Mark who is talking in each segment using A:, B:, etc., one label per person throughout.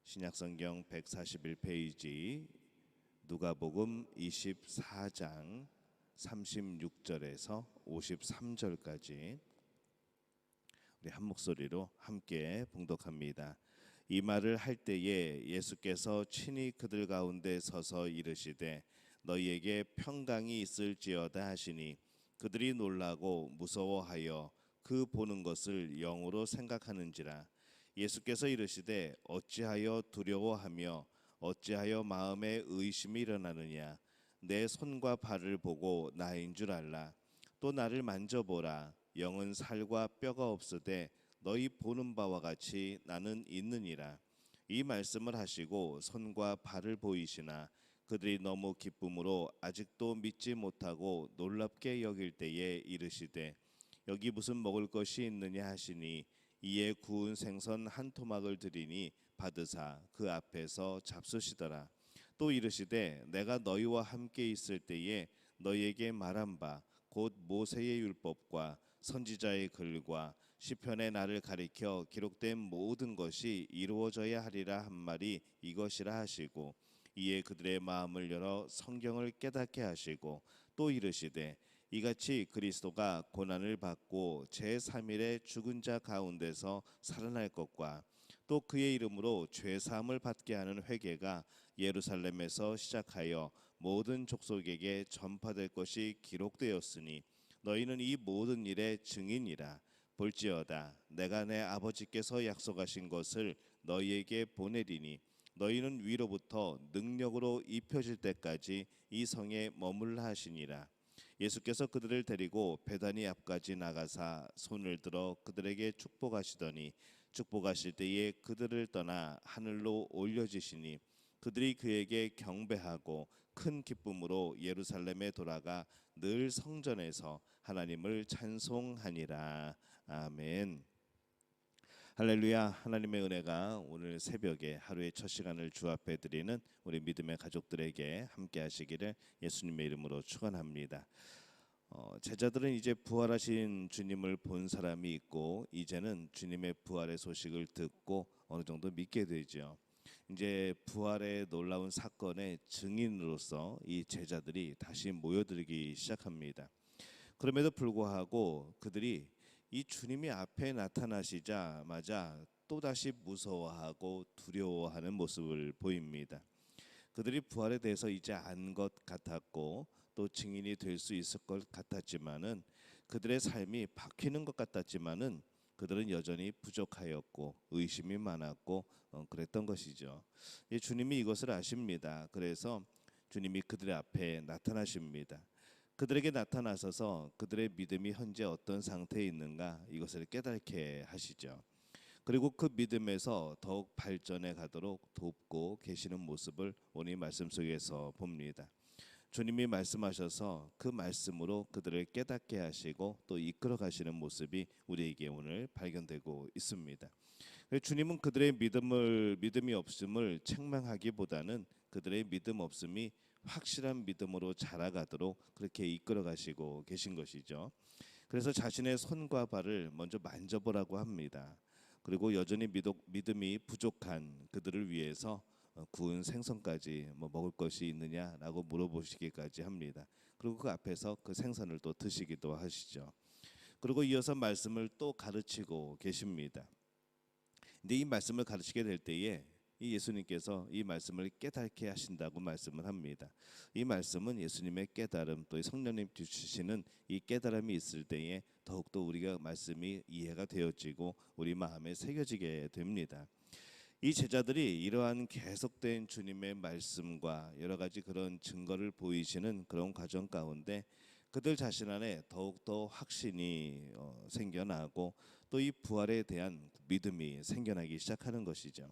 A: 신약성경 141페이지 누가복음 24장 36절에서 53절까지 우리 한 목소리로 함께 봉독합니다. 이 말을 할 때에 예수께서 친히 그들 가운데 서서 이르시되 너희에게 평강이 있을지어다 하시니 그들이 놀라고 무서워하여 그 보는 것을 영으로 생각하는지라. 예수께서 이르시되 어찌하여 두려워하며 어찌하여 마음에 의심이 일어나느냐. 내 손과 발을 보고 나인 줄 알라. 또 나를 만져보라. 영은 살과 뼈가 없으되 너희 보는 바와 같이 나는 있느니라. 이 말씀을 하시고 손과 발을 보이시나 그들이 너무 기쁨으로 아직도 믿지 못하고 놀랍게 여길 때에 이르시되 여기 무슨 먹을 것이 있느냐 하시니 이에 구운 생선 한 토막을 드리니 받으사 그 앞에서 잡수시더라. 또 이르시되 내가 너희와 함께 있을 때에 너희에게 말한 바 곧 모세의 율법과 선지자의 글과 시편의 나를 가리켜 기록된 모든 것이 이루어져야 하리라 한 말이 이것이라 하시고 이에 그들의 마음을 열어 성경을 깨닫게 하시고 또 이르시되 이같이 그리스도가 고난을 받고 제3일에 죽은 자 가운데서 살아날 것과 또 그의 이름으로 죄 사함을 받게 하는 회개가 예루살렘에서 시작하여 모든 족속에게 전파될 것이 기록되었으니 너희는 이 모든 일의 증인이라. 볼지어다 내가 내 아버지께서 약속하신 것을 너희에게 보내리니 너희는 위로부터 능력으로 입혀질 때까지 이 성에 머물라 하시니라. 예수께서 그들을 데리고 베다니 앞까지 나가사 손을 들어 그들에게 축복하시더니 축복하실 때에 그들을 떠나 하늘로 올려지시니 그들이 그에게 경배하고 큰 기쁨으로 예루살렘에 돌아가 늘 성전에서 하나님을 찬송하니라. 아멘. 할렐루야. 하나님의 은혜가 오늘 새벽에 하루의 첫 시간을 주 앞에 드리는 우리 믿음의 가족들에게 함께 하시기를 예수님의 이름으로 축원합니다. 제자들은 이제 부활하신 주님을 본 사람이 있고 이제는 주님의 부활의 소식을 듣고 어느 정도 믿게 되죠. 이제 부활의 놀라운 사건의 증인으로서 이 제자들이 다시 모여들기 시작합니다. 그럼에도 불구하고 그들이 이 주님이 앞에 나타나시자마자 또다시 무서워하고 두려워하는 모습을 보입니다. 그들이 부활에 대해서 이제 안 것 같았고 또 증인이 될 수 있을 것 같았지만은 그들의 삶이 바뀌는 것 같았지만은 그들은 여전히 부족하였고 의심이 많았고 그랬던 것이죠. 주님이 이것을 아십니다. 그래서 주님이 그들의 앞에 나타나십니다. 그들에게 나타나셔서 그들의 믿음이 현재 어떤 상태에 있는가 이것을 깨닫게 하시죠. 그리고 그 믿음에서 더욱 발전해 가도록 돕고 계시는 모습을 오늘 말씀 속에서 봅니다. 주님이 말씀하셔서 그 말씀으로 그들을 깨닫게 하시고 또 이끌어 가시는 모습이 우리에게 오늘 발견되고 있습니다. 주님은 그들의 믿음이 없음을 책망하기보다는 그들의 믿음 없음이 확실한 믿음으로 자라가도록 그렇게 이끌어 가시고 계신 것이죠. 그래서 자신의 손과 발을 먼저 만져보라고 합니다. 그리고 여전히 믿음이 부족한 그들을 위해서 구운 생선까지 먹을 것이 있느냐라고 물어보시기까지 합니다. 그리고 그 앞에서 그 생선을 또 드시기도 하시죠. 그리고 이어서 말씀을 또 가르치고 계십니다. 근데 이 말씀을 가르치게 될 때에 이 예수님께서 이 말씀을 깨닫게 하신다고 말씀을 합니다. 이 말씀은 예수님의 깨달음 또 성령님 주시는 이 깨달음이 있을 때에 더욱더 우리가 말씀이 이해가 되어지고 우리 마음에 새겨지게 됩니다. 이 제자들이 이러한 계속된 주님의 말씀과 여러 가지 그런 증거를 보이시는 그런 과정 가운데 그들 자신 안에 더욱더 확신이 생겨나고 또 이 부활에 대한 믿음이 생겨나기 시작하는 것이죠.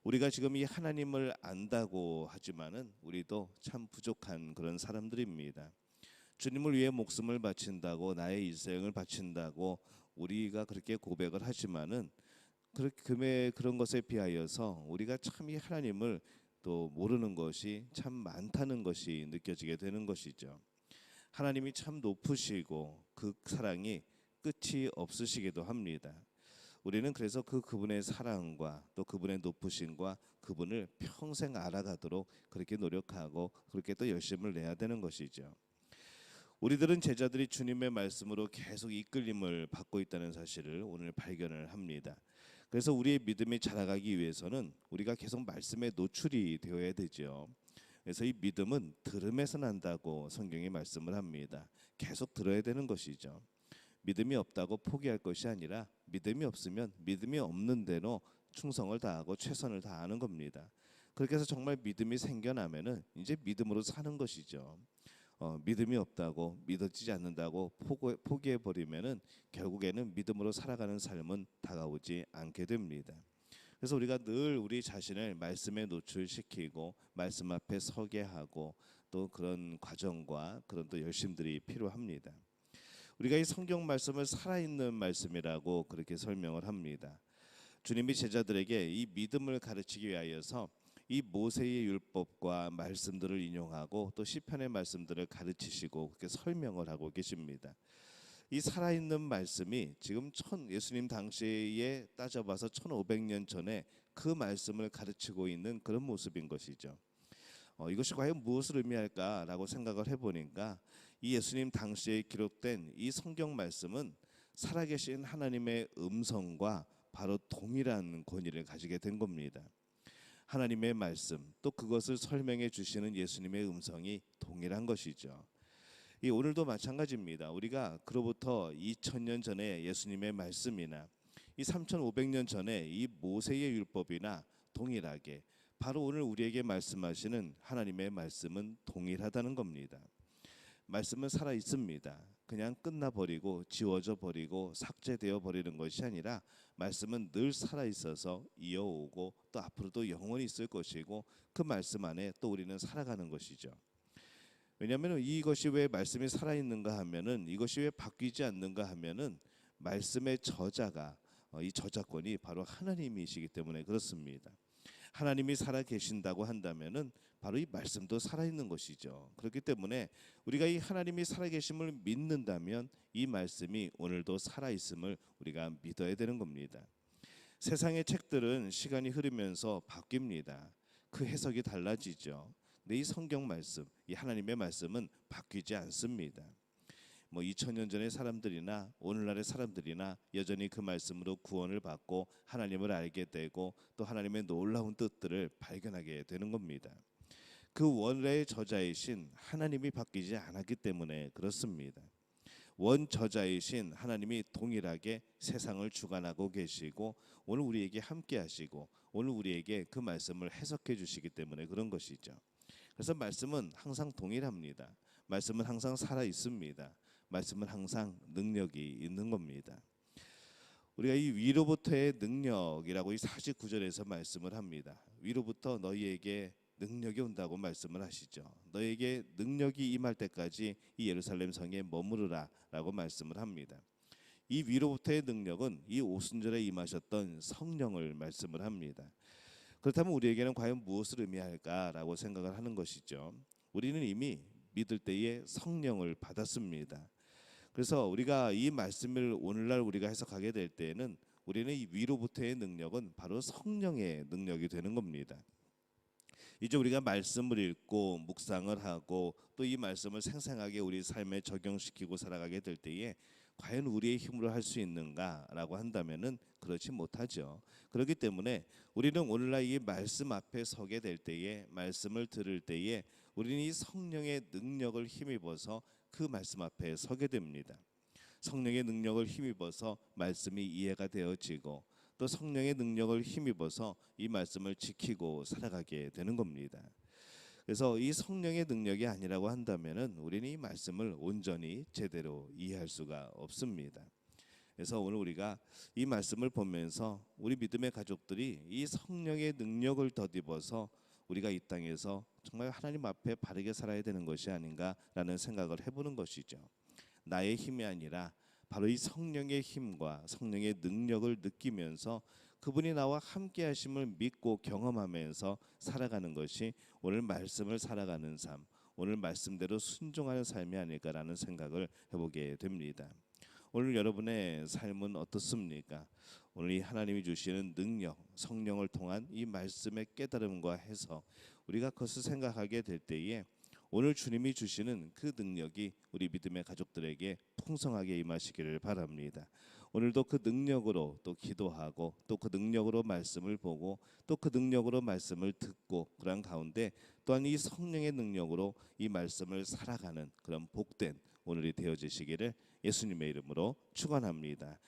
A: 우리가 지금 이 하나님을 안다고 하지만은 우리도 참 부족한 그런 사람들입니다. 주님을 위해 목숨을 바친다고 나의 일생을 바친다고 우리가 그렇게 고백을 하지만은 그런 것에 비하여서 우리가 참 이 하나님을 또 모르는 것이 참 많다는 것이 느껴지게 되는 것이죠. 하나님이 참 높으시고 그 사랑이 끝이 없으시기도 합니다. 우리는 그래서 그분의 사랑과 또 그분의 높으심과 그분을 평생 알아가도록 그렇게 노력하고 그렇게 또 열심을 내야 되는 것이죠. 우리들은 제자들이 주님의 말씀으로 계속 이끌림을 받고 있다는 사실을 오늘 발견을 합니다. 그래서 우리의 믿음이 자라가기 위해서는 우리가 계속 말씀에 노출이 되어야 되죠. 그래서 이 믿음은 들음에서 난다고 성경이 말씀을 합니다. 계속 들어야 되는 것이죠. 믿음이 없다고 포기할 것이 아니라 믿음이 없으면 믿음이 없는 대로 충성을 다하고 최선을 다하는 겁니다. 그렇게 해서 정말 믿음이 생겨나면은 이제 믿음으로 사는 것이죠. 믿음이 없다고 믿어지지 않는다고 포기해 버리면은 결국에는 믿음으로 살아가는 삶은 다가오지 않게 됩니다. 그래서 우리가 늘 우리 자신을 말씀에 노출시키고 말씀 앞에 서게 하고 또 그런 과정과 그런 또 열심들이 필요합니다. 우리가 이 성경 말씀을 살아있는 말씀이라고 그렇게 설명을 합니다. 주님이 제자들에게 이 믿음을 가르치기 위하여서 이 모세의 율법과 말씀들을 인용하고 또 시편의 말씀들을 가르치시고 그렇게 설명을 하고 계십니다. 이 살아있는 말씀이 지금 예수님 당시에 따져봐서 1500년 전에 그 말씀을 가르치고 있는 그런 모습인 것이죠. 이것이 과연 무엇을 의미할까라고 생각을 해보니까 이 예수님 당시에 기록된 이 성경 말씀은 살아계신 하나님의 음성과 바로 동일한 권위를 가지게 된 겁니다. 하나님의 말씀 또 그것을 설명해 주시는 예수님의 음성이 동일한 것이죠. 오늘도 마찬가지입니다. 우리가 그로부터 2000년 전에 예수님의 말씀이나 이 3500년 전에 이 모세의 율법이나 동일하게 바로 오늘 우리에게 말씀하시는 하나님의 말씀은 동일하다는 겁니다. 말씀은 살아 있습니다. 그냥 끝나버리고 지워져 버리고 삭제되어 버리는 것이 아니라 말씀은 늘 살아 있어서 이어오고 또 앞으로도 영원히 있을 것이고 그 말씀 안에 또 우리는 살아가는 것이죠. 왜냐하면 이것이 왜 말씀이 살아 있는가 하면은 이것이 왜 바뀌지 않는가 하면은 말씀의 저자가 이 저작권이 바로 하나님이시기 때문에 그렇습니다. 하나님이 살아 계신다고 한다면은 바로 이 말씀도 살아 있는 것이죠. 그렇기 때문에 우리가 이 하나님이 살아 계심을 믿는다면 이 말씀이 오늘도 살아 있음을 우리가 믿어야 되는 겁니다. 세상의 책들은 시간이 흐르면서 바뀝니다. 그 해석이 달라지죠. 근데 이 성경 말씀, 이 하나님의 말씀은 바뀌지 않습니다. 2000년 전의 사람들이나 오늘날의 사람들이나 여전히 그 말씀으로 구원을 받고 하나님을 알게 되고 또 하나님의 놀라운 뜻들을 발견하게 되는 겁니다. 그 원래의 저자이신 하나님이 바뀌지 않았기 때문에 그렇습니다. 원 저자이신 하나님이 동일하게 세상을 주관하고 계시고 오늘 우리에게 함께 하시고 오늘 우리에게 그 말씀을 해석해 주시기 때문에 그런 것이죠. 그래서 말씀은 항상 동일합니다. 말씀은 항상 살아 있습니다. 말씀은 항상 능력이 있는 겁니다. 우리가 이 위로부터의 능력이라고 이 49절에서 말씀을 합니다. 위로부터 너희에게 능력이 온다고 말씀을 하시죠. 너희에게 능력이 임할 때까지 이 예루살렘 성에 머무르라라고 말씀을 합니다. 이 위로부터의 능력은 이 오순절에 임하셨던 성령을 말씀을 합니다. 그렇다면 우리에게는 과연 무엇을 의미할까라고 생각을 하는 것이죠. 우리는 이미 믿을 때에 성령을 받았습니다. 그래서 우리가 이 말씀을 오늘날 우리가 해석하게 될 때에는 우리는 이 위로부터의 능력은 바로 성령의 능력이 되는 겁니다. 이제 우리가 말씀을 읽고 묵상을 하고 또 이 말씀을 생생하게 우리 삶에 적용시키고 살아가게 될 때에 과연 우리의 힘으로 할 수 있는가라고 한다면은 그렇지 못하죠. 그렇기 때문에 우리는 오늘날 이 말씀 앞에 서게 될 때에 말씀을 들을 때에 우리는 이 성령의 능력을 힘입어서 그 말씀 앞에 서게 됩니다. 성령의 능력을 힘입어서 말씀이 이해가 되어지고 또 성령의 능력을 힘입어서 이 말씀을 지키고 살아가게 되는 겁니다. 그래서 이 성령의 능력이 아니라고 한다면은 우리는 이 말씀을 온전히 제대로 이해할 수가 없습니다. 그래서 오늘 우리가 이 말씀을 보면서 우리 믿음의 가족들이 이 성령의 능력을 덧입어서 우리가 이 땅에서 정말 하나님 앞에 바르게 살아야 되는 것이 아닌가라는 생각을 해보는 것이죠. 나의 힘이 아니라 바로 이 성령의 힘과 성령의 능력을 느끼면서 그분이 나와 함께 하심을 믿고 경험하면서 살아가는 것이 오늘 말씀을 살아가는 삶, 오늘 말씀대로 순종하는 삶이 아닐까라는 생각을 해보게 됩니다. 오늘 여러분의 삶은 어떻습니까? 오늘 이 하나님이 주시는 능력, 성령을 통한 이 말씀의 깨달음과 해서 우리가 그것을 생각하게 될 때에 오늘 주님이 주시는 그 능력이 우리 믿음의 가족들에게 풍성하게 임하시기를 바랍니다. 오늘도 그 능력으로 또 기도하고 또 그 능력으로 말씀을 보고 또 그 능력으로 말씀을 듣고 그런 가운데 또한 이 성령의 능력으로 이 말씀을 살아가는 그런 복된 오늘이 되어지시기를 예수님의 이름으로 축원합니다.